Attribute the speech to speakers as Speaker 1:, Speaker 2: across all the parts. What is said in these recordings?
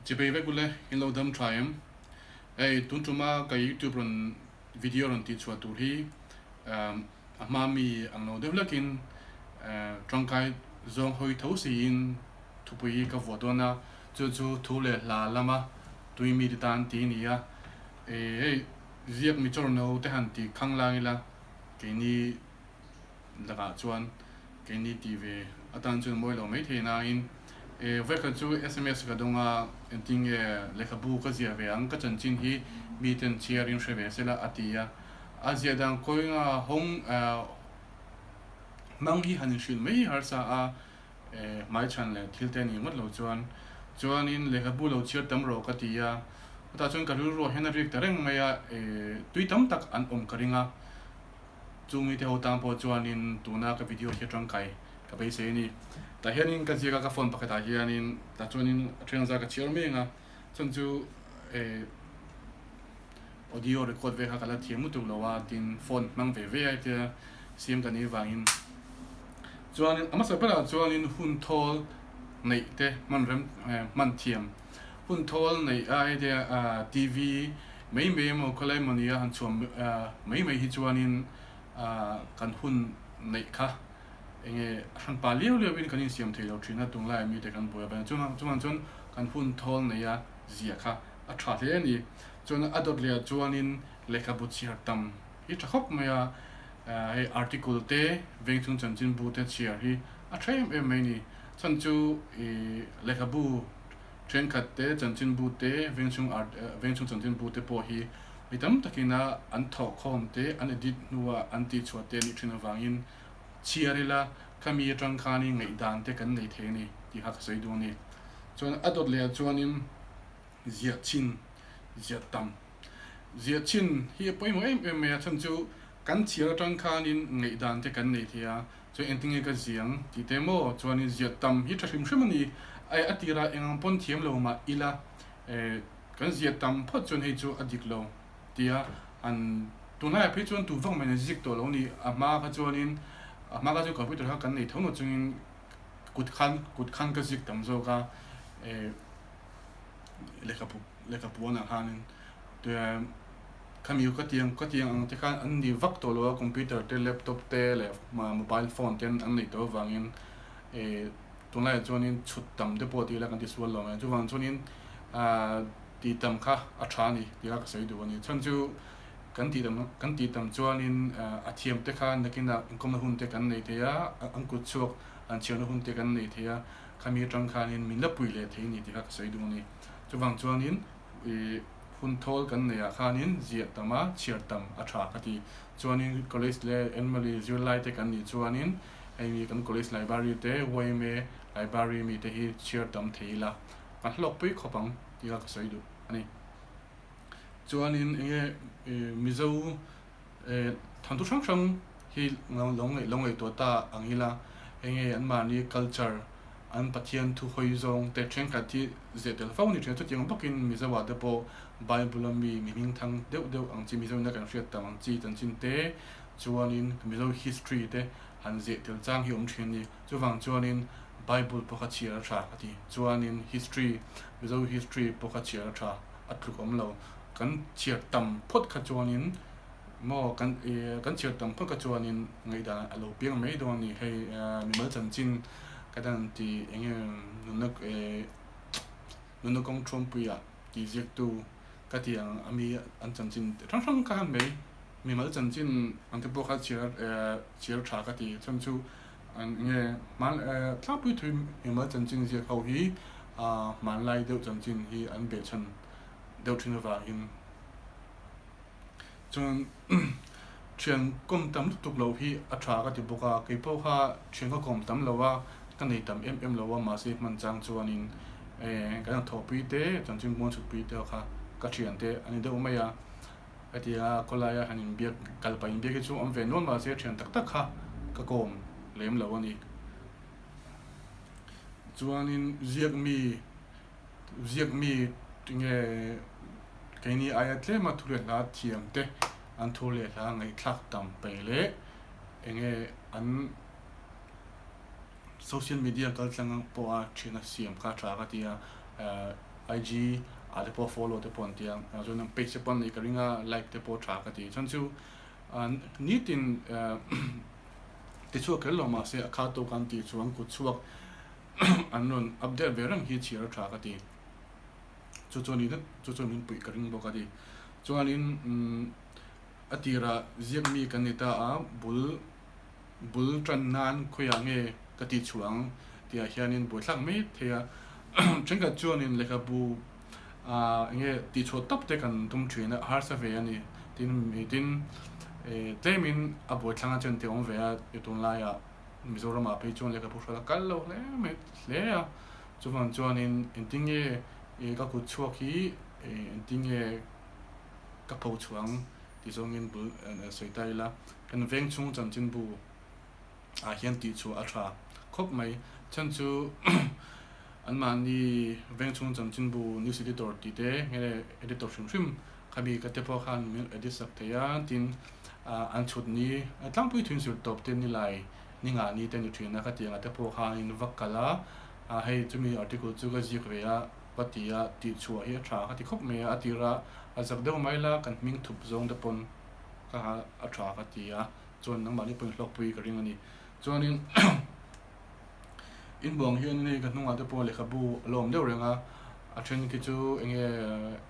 Speaker 1: chỉ bây về cũng in lâu đâm try em ai tuân thủ mà cái YouTube run video run tí chua tu hi mà mi ang lâu develop in trong cái zong hoi thấu xí in thu bùi cái vụ đó na chú thu lệ là lama tui mi đi tan tí ni à ai giết mi cho nó te han tí khang lang la cái ni là cả chuan cái ni TV atan chuan moi lo mấy thế na in với cái chú SMS cái đông à tiếng lệ cái bu cái gì về ang cái chân chính hi mi tên chia riêng sẽ về sẽ là atia Asia đang coi nga hong mang hi hanin shil mấy har sa a mai chan le thil te ni mat lo chuan in le ka bu lo chiar tam ro ka tia ta chuan ka ru hen rik ta reng maya tui tam tak an karinga chu mi te ho tam po chuan in tuna ka video hi tang kai ka be se ni ta hianin ka ji ka phone pakata hianin ta chuan in train za ka chiar me nga chuan chu audio record ve ha kala thiam tu lo wa tin phone mang ve ai tia sim ka ni wangin chuan ama sa pala chuan in hun thol nei te man thiam hun thol nei ai de TV mấy mo kolai monia han chum mấy hi chuan in kan hun nei kha enge han pa liu bin kan in siam thelo thina tung lai mi te kan boya ban chuan kan hun thol nei a zia kha a tha the ni chuan adot le chuan in lekha bu chi tam hi thakop maya article te veng chung chan chin bu te chiar hi a thaim em mai ni chan chu lekha bu train khat te chan chin bu te veng chung chan chin bu te po hi mitam takina an thok khom te an edit nuwa anti chwa te ni thina wangin chiarila kami atang khani ngai dan te kan nei the ni ti ha sai du ni chuan adot le chuan in zia chin zia tam zia chin hi poi mo em me chan chu kan chiar atang khanin ngai dan te kan nei thia chu enting ka ziang ti te mo chuan in zia tam hi thashim shrimani ai atira engang pon thiam lo ma ila kan zia tam phot chun hei chu adik lo tia an tunai phe chuan tu vang mena zik to lo ni ama ka chuan in ama ka chu computer ha kan nei thono chungin kut khan ka zik tam zo ka leka pu na hanin to kami ka tiang ang te khan an ni vak to lo computer te laptop te le ma mobile phone ten an nei to wangin tunai chuan in chut tam te po ti la kan ti sual lo ma chu wang chuan in ti tam kha a tha ni ti la ka sei du ani chhan chu kan ti tam chuan in a thiam te kha nakina inkom na hun te kan nei the ya ang ku chuak an chian hun te kan nei the ya kami tang khan in min la pui le the ni ti la ka sei du ani chu wang chuan in hun thol kan nei a khan in zia tama chiar tam a tha ka ti chuan in college le enmali zirlai te kan ni chuan in ai kan college library te waime library mi te hi chiar tam theila kan hlok pui khopang ti la ka sei du ani chuan in mizo thantu sang hi long to ta angila an mani culture an pathian thu hoi zong te thren ka ti zetel phone ni thren chu tiang bokin mizawa de po bible mi ming thang deuh ang chi mizo na kan hriat tam ang chi chan chin te chuan in mizo history te han zetel chang hi thrin ni chuwang chuan in bible pokah chiar tha ati chuan in history mizo history pokah chiar tha atluk lo kan chiar tam phot kha chuan in mo kan chiar tam phot kha chuan in ngai da alo piang mai do ni hei mi mal chan chin kadan ti nunok kong trompuya ti zek tu katiang ami an chan chin thang ka han mai mi mal chan chin an te pokah chiar tha ka ti cham chu an nge mal thlapu thu mi mal chan chin zek ho hi man lai deuh chan chin hi an be chan deuh thina wa in chun thian kom tam tuk lo hi a tha ka ti boka ke po kha thian ka kom tam lo wa kan nei tam em lo wa ma se man chang chuan in kan thopi te chan chin mon chu pi te kha ka thian te ani de umaya atia kolaya hanin biak kalpa in biak chu am ve non ma se thian tak tak kha ka kom lem lo ani chuan in ziak mi tinge kaini ayatle ma thule la thiam te an thule la ngai thlak tam pe le enge an social media kal tlang po a thina siam ka tha ka tia IG te po follow te pon tiang so nang page te pon ni ka ringa like te po tra ka ti chan chu ni tin ti chu ka lo ma se kha to kan ti chuang ku chuak an non update ve rang hi chi ra tra ka ti chu ni pui ka ring bo ka ti chuan in atira ziak mi kan ni ta a bul tran nan khoya nge ka ti chuang tia hianin bo thlang me thea chenga chuan in leka bu nge ti chu top te kan tum thina har sa ve ani tin mi tin tlemin a bo thanga chen te on ve a itun la ya Mizoram a pe chuan leka pu sala kal lo le me le ya chuan in tinge ka ku chuak hi tinge ka pho chuang ti zong in bu soi tai la kan veng chung chan chin bu hian ti chu a tha khop mai chan chu an man ni veng chung chan chin bu news editor ti te nge editor shim khabi ka te pho khan min edit sak te ya tin an chut ni tlang pui thun sur top ten ni lai ni nga ni ten ni thina ka ti nga te pho khan in vakala hei chumi article chu ga zik ve ya patia ti chu hi tha ka ti khop me atira azak deuh mai la kan ming thup zong te pon ka a tha ka ti ya chuan nang mani pun hlok pui ka ring ani chuan in in bong hian ni ka hnunga te po le khabu lom deuh renga a then ki chu enge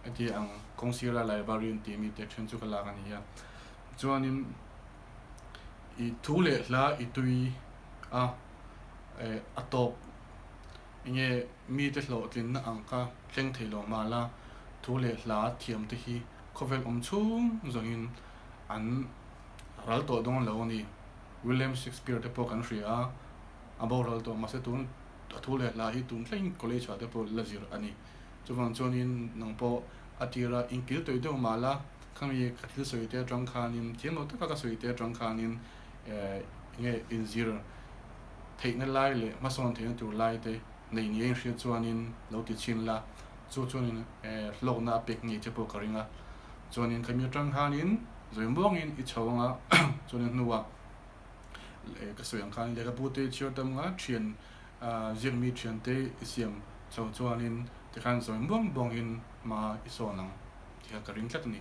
Speaker 1: ati ang kongsira library ti mi te then chu ka la ani ya chuan in I thule la I tui a top enge mi te hlo tlin na angka thleng theilo ma la thule la thiam te hi khovel chung zongin an ral to dong lo ni William Shakespeare te po kan ria abo ral to ma se tun thule la hi tun thleng college te po lazir ani chuan in nang po atira inkil toi do ma la khami khathil soi te tang khanin thiam to ka soi te tang khanin nge in zero theina lai le ma son thein tu lai te nei ni hri chuanin lo ti chin la chuanin hlokna pek ni te po karinga chuanin khami tang khanin zoimbong in I chawanga chuanin nuwa ka soyang khan le ka pute chiar tam nga thian zirmi thian te isiam chuanin te khan zoimbong bong in ma isonang ti ka ring tlat ni